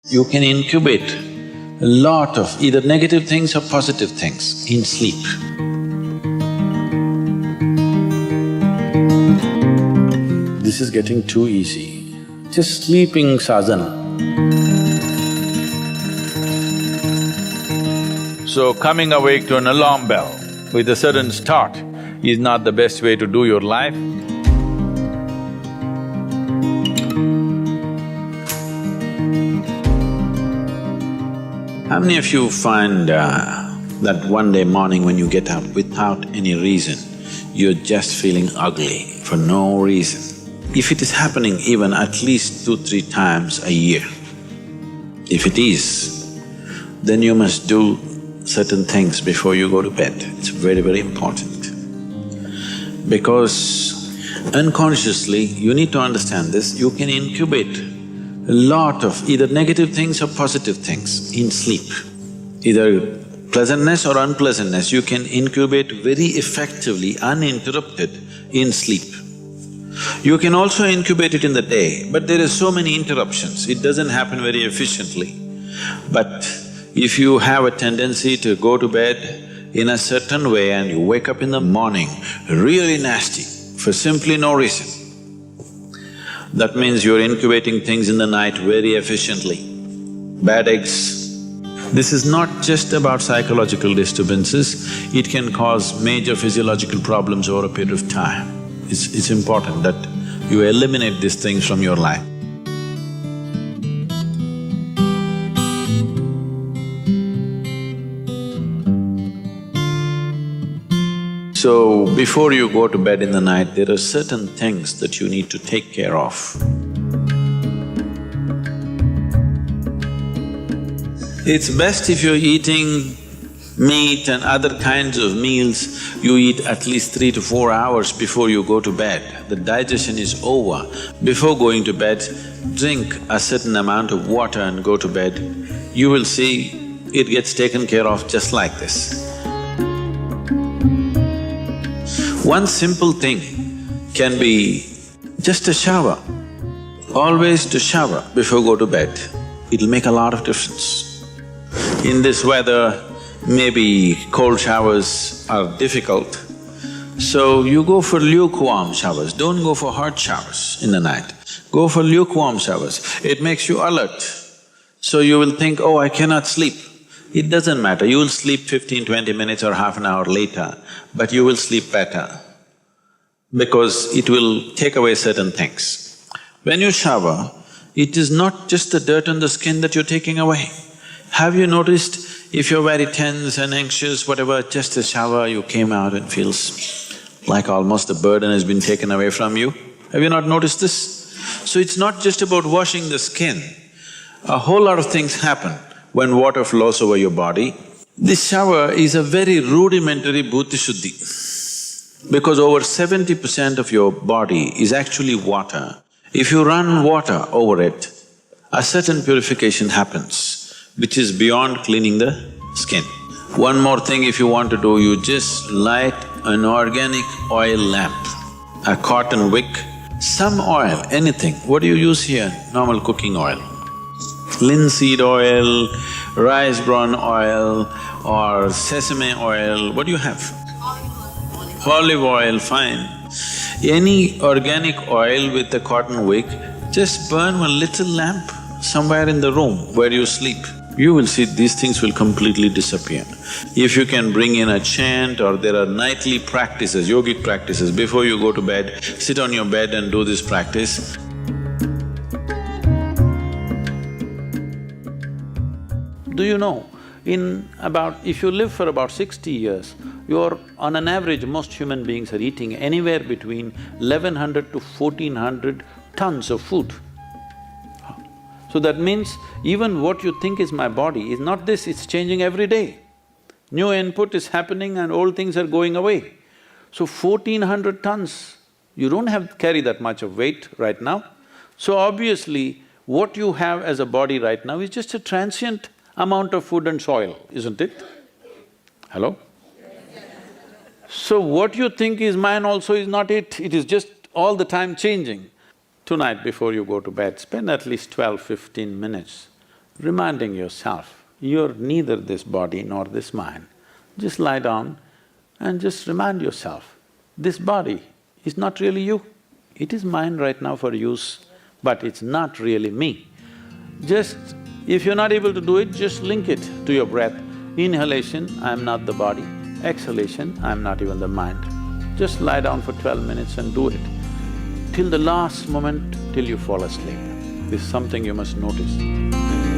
You can incubate a lot of either negative things or positive things in sleep. This is getting too easy. Just sleeping sadhana. So coming awake to an alarm bell with a sudden start is not the best way to do your life. How many of you find that one day morning when you get up without any reason, you're just feeling ugly for no reason? If it is happening even at least 2-3 times a year, if it is, then you must do certain things before you go to bed. It's very, very important. Because unconsciously, you need to understand this, you can incubate a lot of either negative things or positive things in sleep. Either pleasantness or unpleasantness, you can incubate very effectively, uninterrupted in sleep. You can also incubate it in the day, but there are so many interruptions, it doesn't happen very efficiently. But if you have a tendency to go to bed in a certain way and you wake up in the morning really nasty for simply no reason, that means you're incubating things in the night very efficiently. Bad eggs. This is not just about psychological disturbances, it can cause major physiological problems over a period of time. It's important that you eliminate these things from your life. So, before you go to bed in the night, there are certain things that you need to take care of. It's best if you're eating meat and other kinds of meals, you eat at least 3 to 4 hours before you go to bed. The digestion is over. Before going to bed, drink a certain amount of water and go to bed. You will see it gets taken care of just like this. One simple thing can be just a shower. Always to shower before go to bed, it'll make a lot of difference. In this weather, maybe cold showers are difficult, so you go for lukewarm showers, don't go for hot showers in the night. Go for lukewarm showers, it makes you alert. So you will think, oh, I cannot sleep. It doesn't matter, you will sleep 15-20 minutes or half an hour later, but you will sleep better because it will take away certain things. When you shower, it is not just the dirt on the skin that you're taking away. Have you noticed if you're very tense and anxious, whatever, just a shower, you came out and feels like almost the burden has been taken away from you? Have you not noticed this? So it's not just about washing the skin, a whole lot of things happen when water flows over your body. This shower is a very rudimentary bhuti shuddhi, because over 70% of your body is actually water. If you run water over it, a certain purification happens, which is beyond cleaning the skin. One more thing if you want to do, you just light an organic oil lamp, a cotton wick, some oil, anything. What do you use here? Normal cooking oil. Linseed oil, rice bran oil or sesame oil, what do you have? Olive oil, fine. Any organic oil with a cotton wick, just burn one little lamp somewhere in the room where you sleep. You will see these things will completely disappear. If you can bring in a chant or there are nightly practices, yogic practices, before you go to bed, sit on your bed and do this practice. Do you know, if you live for about 60 years, you're… on an average, most human beings are eating anywhere between 1100 to 1400 tons of food. So that means even what you think is my body is not this, it's changing every day. New input is happening and old things are going away. So 1400 tons, you don't carry that much of weight right now. So obviously, what you have as a body right now is just a transient amount of food and soil, isn't it? Hello? So what you think is mine also is not it is just all the time changing. Tonight before you go to bed, spend at least 12-15 minutes reminding yourself, you're neither this body nor this mind. Just lie down and just remind yourself, this body is not really you. It is mine right now for use, but it's not really me. Just… if you're not able to do it, just link it to your breath. Inhalation, I'm not the body. Exhalation, I'm not even the mind. Just lie down for 12 minutes and do it, till the last moment, till you fall asleep. This is something you must notice.